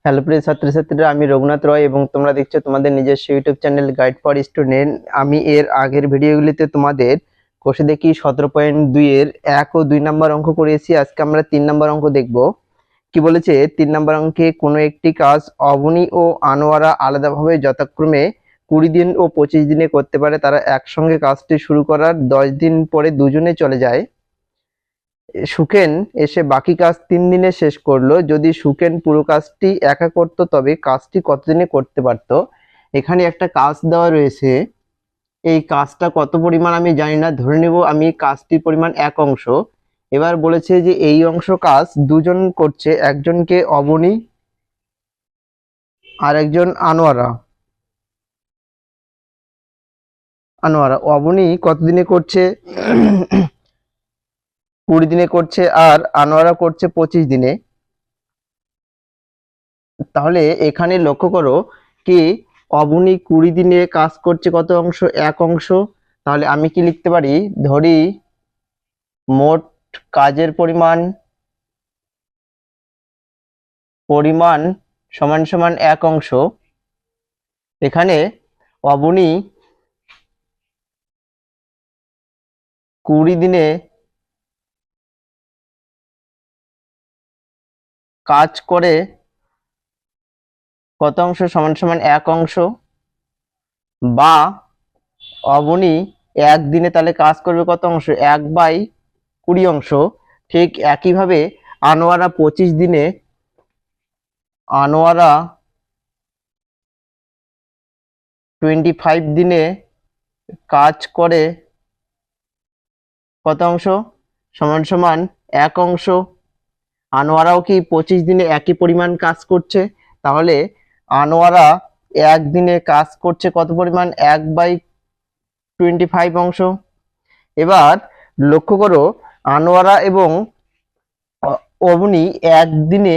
Hello প্রিয় ছাত্রছাত্রীরা, আমি রঘুনাথ রয় এবং তোমরা দেখছো তোমাদের নিজস্ব YouTube channel guide for student. আমি এর আগের ভিডিওগুলিতে তোমাদের কোষে দেখি 17.2 এর 1 ও 2 নম্বর অঙ্ক করিয়েছি। আজকে আমরা 3 নম্বর অঙ্ক দেখব। কি বলেছে 3 নম্বর অঙ্কে, কোনো একটি কাজ অবনী ও আনোয়ারা আলাদাভাবে যথাক্রমে 20 দিন ও 25 দিনে করতে পারে। তারা একসঙ্গে কাজটি শুরু করার 10 দিন পরে দুজনে চলে যায়। সুখেন এসে বাকি কাজ 3 দিনে শেষ করলো। যদি সুখেন পুরো কাজটি একা করত তবে কাজটি কতদিনে করতে পারত। এখানে একটা কাজ দেওয়া রয়েছে, এই কাজটা কত পরিমাণ আমি জানি না, ধরে নেব আমি কাজটির পরিমাণ 1 অংশ। এবার বলেছে যে এই অংশ কাজ দুজন করছে, একজনকে অবনী আর একজন আনোয়ারা। অবনী কতদিনে করছে? 20 দিনে করছে, আর আনোয়ারা করছে 25 দিনে। তাহলে এখানে লক্ষ্য করো কি, অবনী 20 দিনে কাজ করছে কত অংশ? 1 অংশ। তাহলে আমি কি লিখতে পারি, ধরি মোট কাজের পরিমাণ সমান সমান 1 অংশ। এখানে অবনী 20 দিনে কাজ করে কত অংশ? সমান সমান 1 অংশ। বা অবনী 1 দিনে তাহলে কাজ করবে কত অংশ? 1/20 অংশ। ঠিক একইভাবে আনোয়ারা 25 দিনে আনোয়ারা 25 দিনে কাজ করে কত অংশ? সমান সমান 1 অংশ। আনোয়ারাও কি 25 দিনে একই পরিমাণ কাজ করছে? তাহলে আনোয়ারা 1 দিনে কাজ করছে কত পরিমাণ? 1/25 অংশ। এবার লক্ষ্য করো, আনোয়ারা এবং অবনী 1 দিনে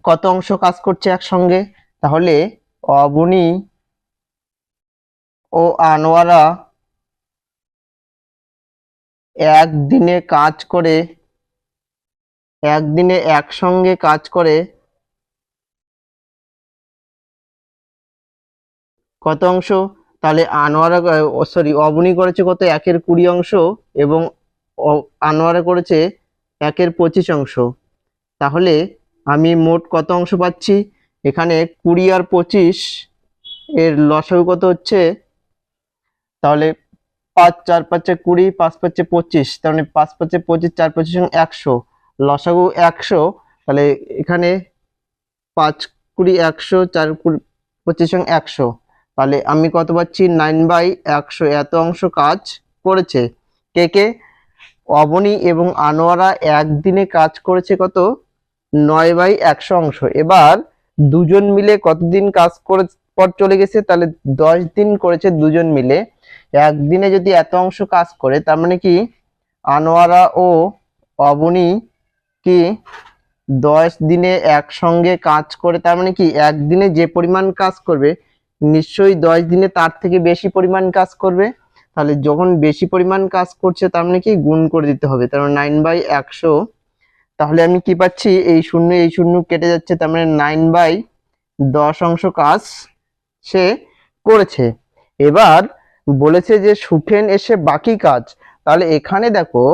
কত অংশ কাজ করছে একসঙ্গে? তাহলে অবনী ও আনোয়ারা 1 দিনে কাজ করে, 1 দিনে একসঙ্গে কাজ করে কত অংশ? তাহলে অবনী করেছে কত? 1/20 অংশ, এবং আনোয়ারা করেছে 1/25 অংশ। তাহলে আমি মোট কত অংশ পাচ্ছি? এখানে 20 আর 25 এর লসাগু কত হচ্ছে? তাহলে 5 4 5 20, 5 5 25, তাহলে 5 5 25, 4 25 100, লসাগু 100। তাহলে এখানে 5 20 100, 4 25 100। তাহলে আমি কত পাচ্ছি? 9/100 এত অংশ কাজ করেছে। কে কে? অবনী এবং আনোয়ারা 1 দিনে কাজ করেছে কত? 9/100 অংশ। এবার দুজন মিলে কতদিন কাজ করে পর চলে গেছে? তাহলে 10 দিন করেছে দুজন মিলে। 1 দিনে যদি এত অংশ কাজ করে, তার মানে কি আনোয়ারা ও অবনী কি 10 দিনে একসঙ্গে কাজ করে, তার মানে কি 1 দিনে যে পরিমাণ কাজ করবে নিশ্চয়ই 10 দিনে তার থেকে বেশি পরিমাণ কাজ করবে। তাহলে যখন বেশি পরিমাণ কাজ করছে, তার মানে কি গুণ করে দিতে হবে, তার মানে 9/100। তাহলে আমি কি পাচ্ছি? এই শূন্য কেটে যাচ্ছে, তার মানে 9/10 অংশ কাজ সে করেছে। এবার বলেছে যে সুখেন এসে বাকি কাজ। তাহলে এখানে দেখো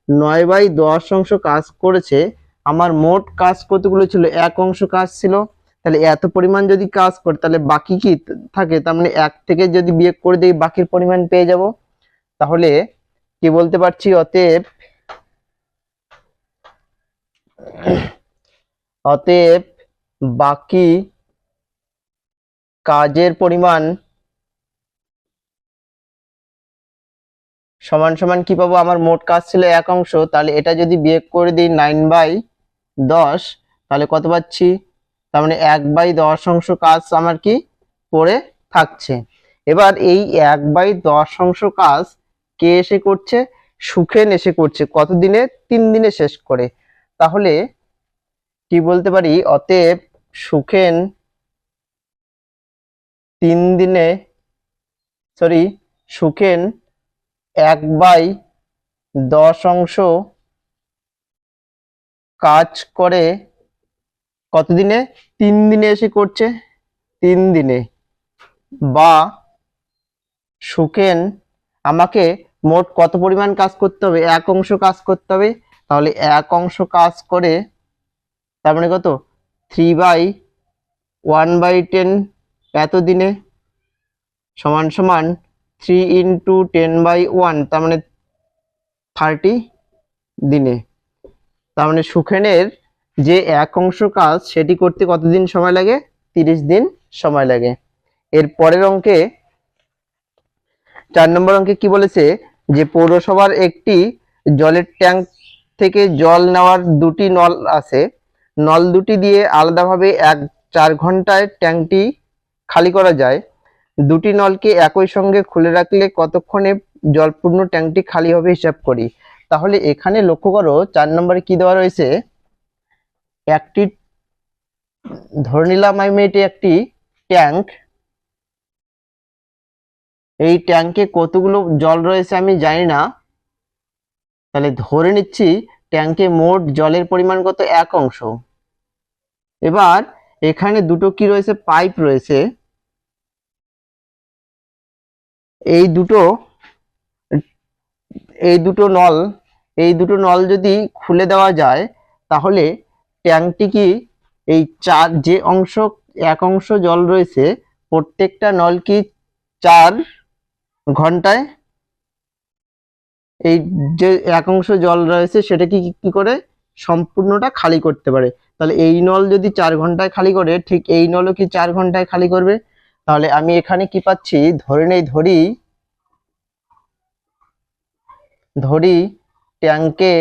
9/10 অংশ কাজ করেছে। আমার মোট কাজ কতগুলো ছিল? 1 অংশ কাজ ছিল। তাহলে এত পরিমাণ যদি কাজ করে, তাহলে বাকি কি থাকে? তার মানে 1 থেকে যদি বিয়োগ করে দিই, বাকির পরিমাণ পেয়ে যাব। তাহলে কি বলতে পারছি? অতএব বাকি কাজের পরিমাণ সমান সমান কি পাবো? আমার মোট কাজ ছিল 1 অংশ, তাহলে এটা যদি বিয়োগ করে দিই 9/10, তাহলে কত পাচ্ছি? তার মানে 1/10 অংশ কাজ আমার কি পড়ে থাকছে। এবার এই 1/10 অংশ কাজ কে এসে করছে? সুখেন এসে করছে। কত দিনে? 3 দিনে শেষ করে। তাহলে কি বলতে পারি? অতএব সুখেন 3 দিনে সুখেন 1/10 অংশ কাজ করে কত দিনে? 3 দিনে এসে করছে, 3 দিনে। বা সুখেন আমাকে মোট কত পরিমাণ কাজ করতে হবে? 1 অংশ কাজ করতে হবে। তাহলে 1 অংশ কাজ করে তার মানে কত? 3/1/10 এত দিনে সমান সমান 3 × 10/1 তার মানে 30 দিনে। তার মানে সুখেনের যে 1 অংশ কাজ সেটি করতে কতদিন সময় লাগে? 30 দিন সময় লাগে। এর পরের অঙ্কে 4 নম্বর অঙ্কে কি বলেছে যে পৌরসভার একটি জলের ট্যাঙ্ক থেকে জল নেওয়ার 2টি নল আছে। নল দুটি দিয়ে আলাদাভাবে 4 ঘন্টায় ট্যাঙ্কটি খালি করা যায়। 2টি নলকে একই সঙ্গে খুলে রাখলে কতক্ষণে জলপূর্ণ ট্যাঙ্কটি খালি হবে হিসাব করি। তাহলে এখানে লক্ষ্য করো 4 নম্বরে কি দেওয়া রয়েছে, একটি ধরে নিলাম আমি এটি একটি ট্যাঙ্ক। এই ট্যাঙ্কে কতগুলো জল রয়েছে আমি জানি না, তাহলে ধরে নিচ্ছি ট্যাঙ্কে মোট জলের পরিমাণ কত? 1 অংশ। এবার এখানে দুটো কি রয়েছে? পাইপ রয়েছে। এই দুটো নল যদি খুলে দেওয়া যায় তাহলে ট্যাঙ্কটি কি এই 1 অংশ জল রয়েছে প্রত্যেকটা নল কি 4 ঘন্টায় এই যে 1 অংশ জল রয়েছে সেটা কি করে সম্পূর্ণটা খালি করতে পারে। তাহলে এই নল যদি 4 ঘন্টায় খালি করে, ঠিক এই নলও কি 4 ঘন্টায় খালি করবে। তাহলে আমি এখানে কি পাচ্ছি? ধরি ট্যাঙ্কে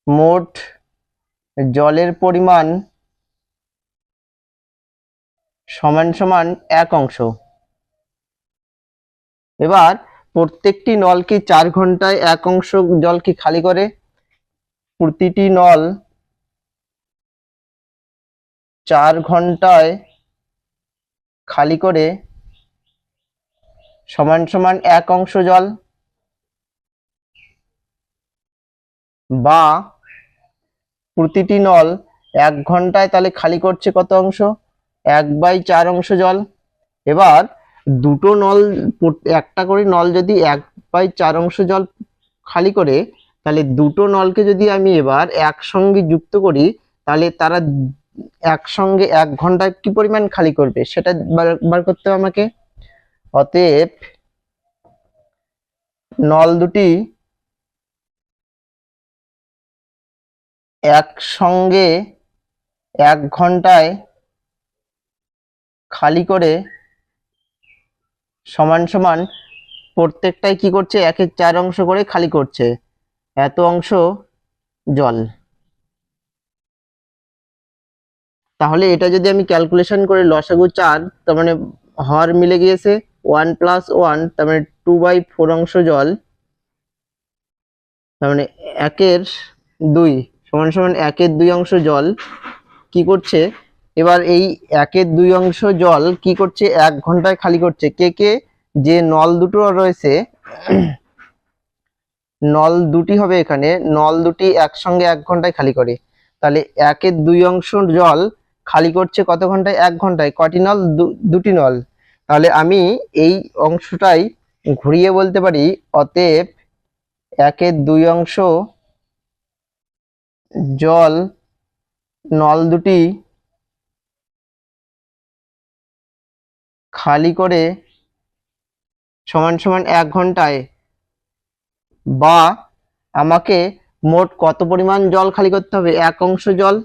মোট জলের পরিমাণ সমান সমান 1 অংশ। এবার প্রত্যেকটি নল কি 4 ঘন্টায় 1 অংশ জল কি খালি করে। প্রতিটি নল 4 ঘন্টায় খালি করে সমান সমান 1 অংশ জল। বা প্রতিটি নল 1 ঘন্টায় তাহলে খালি করছে কত অংশ? 1/4 অংশ জল। এবার দুটো নল, একটা করে নল যদি 1/4 অংশ জল খালি করে, তাহলে দুটো নলকে যদি আমি এবার একসঙ্গে যুক্ত করি তাহলে তারা একসঙ্গে 1 ঘন্টায় কি পরিমাণ খালি করবে সেটা বার করতে হবে আমাকে। অতএব নল দুটি একসঙ্গে 1 ঘন্টায় খালি করে সমান সমান প্রত্যেকটাই কি করছে? 1/4 অংশ করে খালি করছে, এত অংশ জল। তাহলে এটা যদি আমি ক্যালকুলেশন করে লসাগু 4, তার মানে হর মিলে গিয়েছে 1 + 1, তার মানে 2/4 অংশ জল। তার মানে 1/2 সমান সমান 1/2 অংশ জল কি করছে। এবার এই 1/2 অংশ জল কি করছে? 1 ঘন্টায় খালি করছে। কে যে নল দুটো রয়েছে, নল দুটি হবে এখানে, নল দুটি একসঙ্গে 1 ঘন্টায় খালি করে। তাহলে 1/2 অংশ জল খালি করছে কত ঘন্টায়? 1 ঘন্টায়। কয়টি নল? দুটি নল। তাহলে আমি এই অংশটাই ঘুরিয়ে বলতে পারি, অতএব 1/2 অংশ জল নল দুটি খালি করে সমান সমান 1 ঘন্টায়। বা আমাকে মোট কত পরিমাণ জল খালি করতে হবে? 1 অংশ জল।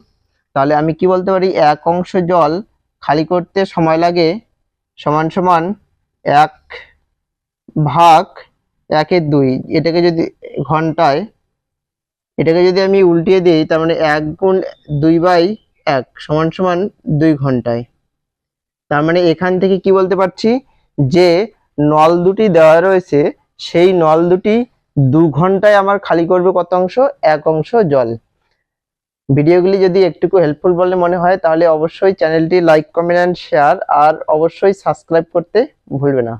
তাহলে আমি কি বলতে পারি? 1 অংশ জল খালি করতে সময় লাগে সমান সমান 1/2 এটাকে যদি ঘন্টায়, এটাকে যদি আমি উল্টিয়ে দিই তার মানে 1 × 2/1 সমান সমান 2 ঘন্টায়। তার মানে এখান থেকে কি বলতে পারছি যে নল দুটি দেওয়া রয়েছে সেই নল দুটি 2 ঘন্টায় আমার খালি করবে কত অংশ? 1 অংশ জল। ভিডিওগুলি যদি একটুকু হেল্পফুল বলে মনে হয় তাহলে অবশ্যই চ্যানেলটি লাইক, কমেন্ট এন্ড শেয়ার, আর অবশ্যই সাবস্ক্রাইব করতে ভুলবে না।